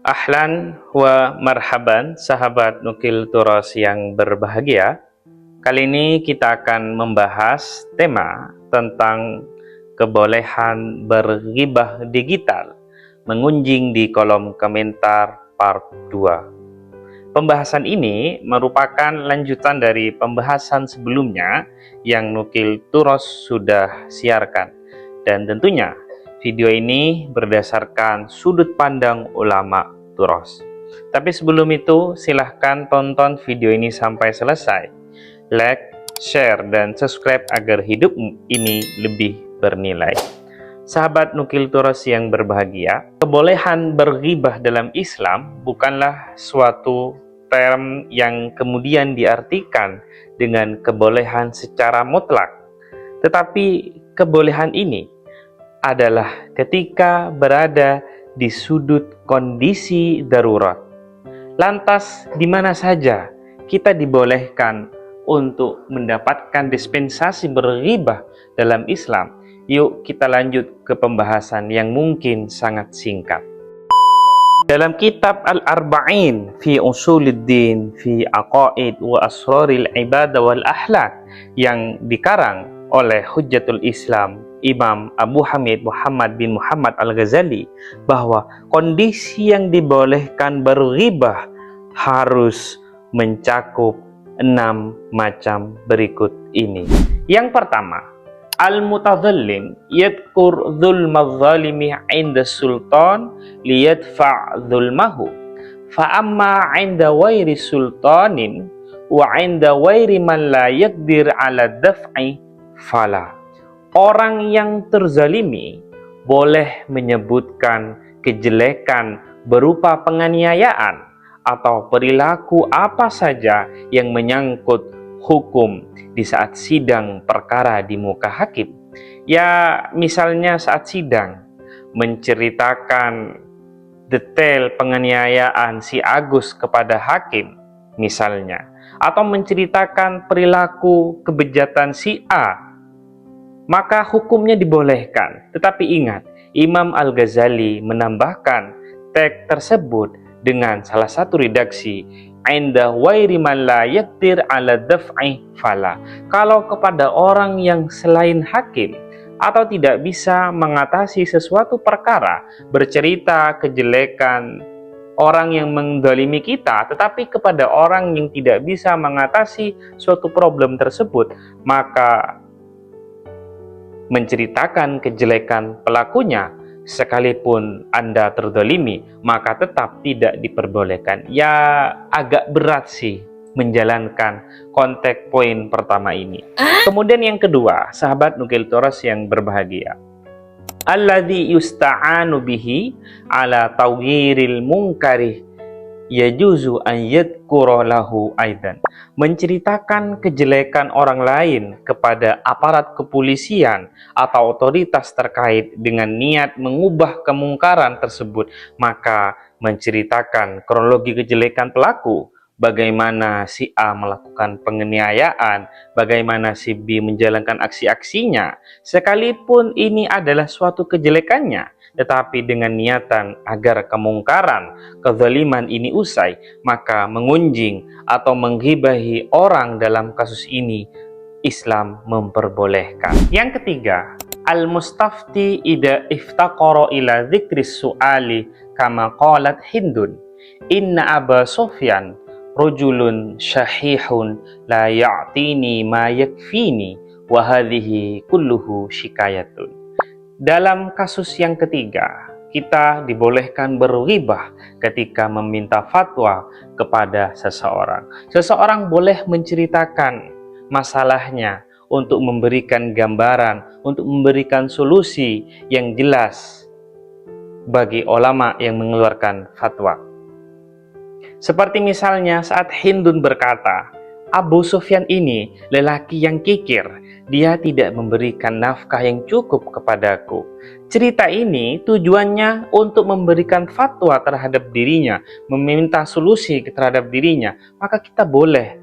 Ahlan wa marhaban, sahabat Nukil Turos yang berbahagia. Kali ini kita akan membahas tema tentang kebolehan berghibah digital, mengunjing di kolom komentar part 2. Pembahasan ini merupakan lanjutan dari pembahasan sebelumnya yang Nukil Turos sudah siarkan. Dan tentunya video ini berdasarkan sudut pandang ulama Turos. Tapi sebelum itu, silahkan tonton video ini sampai selesai. Like, share, dan subscribe agar hidup ini lebih bernilai. Sahabat Nukil Turos yang berbahagia, kebolehan berghibah dalam Islam bukanlah suatu term yang kemudian diartikan dengan kebolehan secara mutlak. Tetapi kebolehan ini adalah ketika berada di sudut kondisi darurat. Lantas, di mana saja kita dibolehkan untuk mendapatkan dispensasi berghibah dalam Islam? Yuk kita lanjut ke pembahasan yang mungkin sangat singkat. Dalam kitab Al-Arba'in fi Usuluddin fi Aqaid wa Asraril Ibadah wal Akhlaq yang dikarang oleh Hujjatul Islam Imam Abu Hamid Muhammad bin Muhammad Al-Ghazali, bahwa kondisi yang dibolehkan berghibah harus mencakup 6 macam berikut ini. Yang pertama, al-mutadhallim yadhkur dhulma zalimi 'inda sultan liyadfa' dhulmahu, fa amma 'inda wairi sultanin wa 'inda wairi man la yaqdir 'ala daf'i fala. Orang yang terzalimi boleh menyebutkan kejelekan berupa penganiayaan atau perilaku apa saja yang menyangkut hukum di saat sidang perkara di muka hakim. Ya, misalnya saat sidang menceritakan detail penganiayaan si Agus kepada hakim misalnya, atau menceritakan perilaku kebejatan si A, maka hukumnya dibolehkan. Tetapi ingat, Imam Al-Ghazali menambahkan teks tersebut dengan salah satu redaksi, "Inda wairi man la yaqdir 'ala daf'i fala." Kalau kepada orang yang selain hakim atau tidak bisa mengatasi sesuatu perkara, bercerita kejelekan orang yang mendolimi kita, tetapi kepada orang yang tidak bisa mengatasi suatu problem tersebut, maka menceritakan kejelekan pelakunya sekalipun Anda terdolimi, maka tetap tidak diperbolehkan. Ya, agak berat sih menjalankan konteks poin pertama ini. Kemudian yang kedua, sahabat Nukil Turos yang berbahagia, alladzi yusta'anu bihi ala tawghiril munkari yajuzu an yadhkura lahu aidan. Menceritakan kejelekan orang lain kepada aparat kepolisian atau otoritas terkait dengan niat mengubah kemungkaran tersebut, maka menceritakan kronologi kejelekan pelaku, bagaimana si A melakukan penganiayaan, bagaimana si B menjalankan aksi-aksinya, sekalipun ini adalah suatu kejelekannya, tetapi dengan niatan agar kemungkaran, kezaliman ini usai, maka mengunjing atau menghibahi orang dalam kasus ini Islam memperbolehkan. Yang ketiga, al-mustafti ida iftaqara ila dzikris su'ali kama qalat Hindun, inna Aba Sufyan rajulun syahihun la ya'tini ma yakfini wa hadhihi kulluhu syikayatun. Dalam kasus yang ketiga, kita dibolehkan berghibah ketika meminta fatwa kepada seseorang. Seseorang boleh menceritakan masalahnya untuk memberikan gambaran, untuk memberikan solusi yang jelas bagi ulama yang mengeluarkan fatwa. Seperti misalnya saat Hindun berkata, Abu Sufyan ini lelaki yang kikir, dia tidak memberikan nafkah yang cukup kepadaku. Cerita ini tujuannya untuk memberikan fatwa terhadap dirinya, meminta solusi terhadap dirinya. Maka kita boleh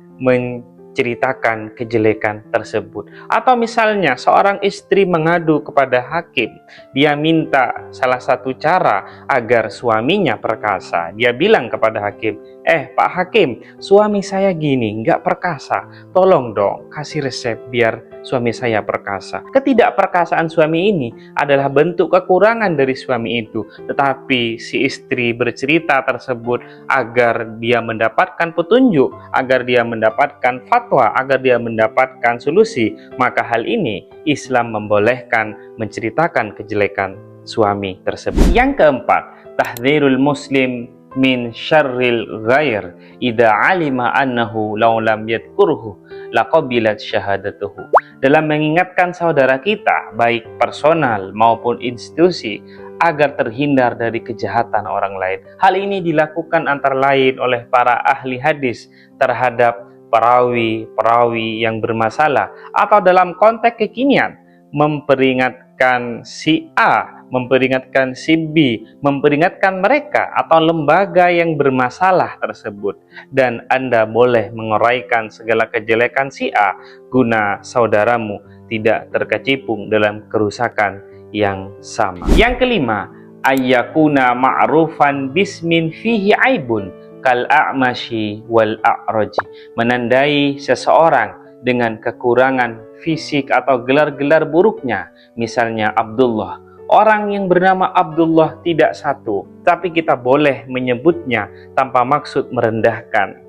ceritakan kejelekan tersebut. Atau misalnya seorang istri mengadu kepada hakim, dia minta salah satu cara agar suaminya perkasa. Dia bilang kepada hakim, Pak Hakim, suami saya gini, nggak perkasa, tolong dong kasih resep biar suami saya perkasa. Ketidakperkasaan suami ini adalah bentuk kekurangan dari suami itu, tetapi si istri bercerita tersebut agar dia mendapatkan petunjuk, agar dia mendapatkan fatwa, agar dia mendapatkan solusi. Maka hal ini Islam membolehkan menceritakan kejelekan suami tersebut. Yang keempat, tahdzirul muslim min syarril ghair idza alima annahu law lam yadhkurhu laqabilat syahadatuhu. Dalam mengingatkan saudara kita, baik personal maupun institusi, agar terhindar dari kejahatan orang lain. Hal ini dilakukan antara lain oleh para ahli hadis terhadap perawi-perawi yang bermasalah, atau dalam konteks kekinian memperingatkan si A, memperingatkan si B, memperingatkan mereka atau lembaga yang bermasalah tersebut. Dan Anda boleh menguraikan segala kejelekan si A guna saudaramu tidak terkecipung dalam kerusakan yang sama. Yang kelima, ayyakuna ma'rufan bismin fihi aibun kal a'mashi wal a'raji. Menandai seseorang dengan kekurangan fisik atau gelar-gelar buruknya. Misalnya Abdullah. Orang yang bernama Abdullah tidak satu, tapi kita boleh menyebutnya tanpa maksud merendahkan.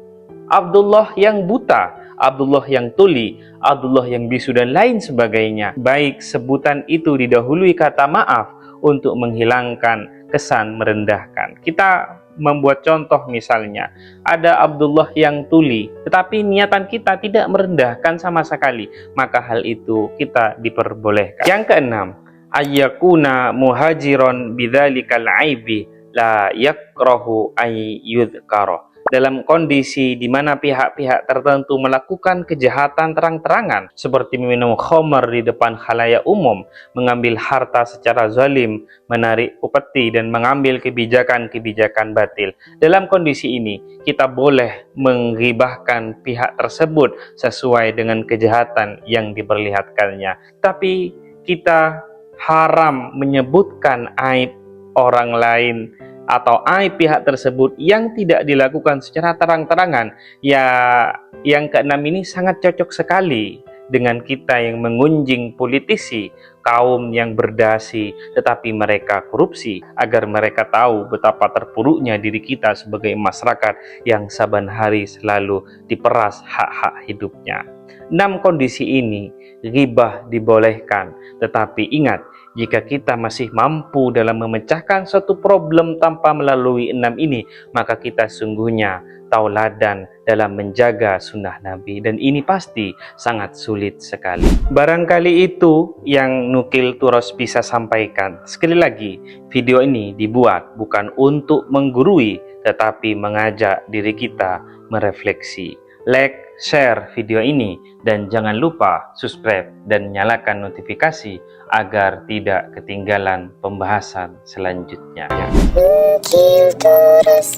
Abdullah yang buta, Abdullah yang tuli, Abdullah yang bisu, dan lain sebagainya. Baik sebutan itu didahului kata maaf untuk menghilangkan kesan merendahkan. Kita membuat contoh, misalnya ada Abdullah yang tuli, tetapi niatan kita tidak merendahkan sama sekali, maka hal itu kita diperbolehkan. Yang keenam, ayyakuna muhajiron bidzalikal aibi la yakrahu ay yudhkara. Dalam kondisi di mana pihak-pihak tertentu melakukan kejahatan terang-terangan seperti meminum khamar di depan khalayak umum, mengambil harta secara zalim, menarik upeti, dan mengambil kebijakan-kebijakan batil. Dalam kondisi ini, kita boleh menggibahkan pihak tersebut sesuai dengan kejahatan yang diperlihatkannya. Tapi kita haram menyebutkan aib orang lain atau aib pihak tersebut yang tidak dilakukan secara terang-terangan. Ya, yang keenam ini sangat cocok sekali dengan kita yang mengunjing politisi, kaum yang berdasi tetapi mereka korupsi, agar mereka tahu betapa terpuruknya diri kita sebagai masyarakat yang saban hari selalu diperas hak-hak hidupnya. 6 kondisi ini ghibah dibolehkan, tetapi ingat, jika kita masih mampu dalam memecahkan suatu problem tanpa melalui 6 ini, maka kita sungguhnya tauladan dalam menjaga sunnah Nabi, dan ini pasti sangat sulit sekali. Barangkali itu yang Nukil Turos bisa sampaikan. Sekali lagi, video ini dibuat bukan untuk menggurui, tetapi mengajak diri kita merefleksi. Like, share video ini, dan jangan lupa subscribe dan nyalakan notifikasi agar tidak ketinggalan pembahasan selanjutnya. Nukil Turos.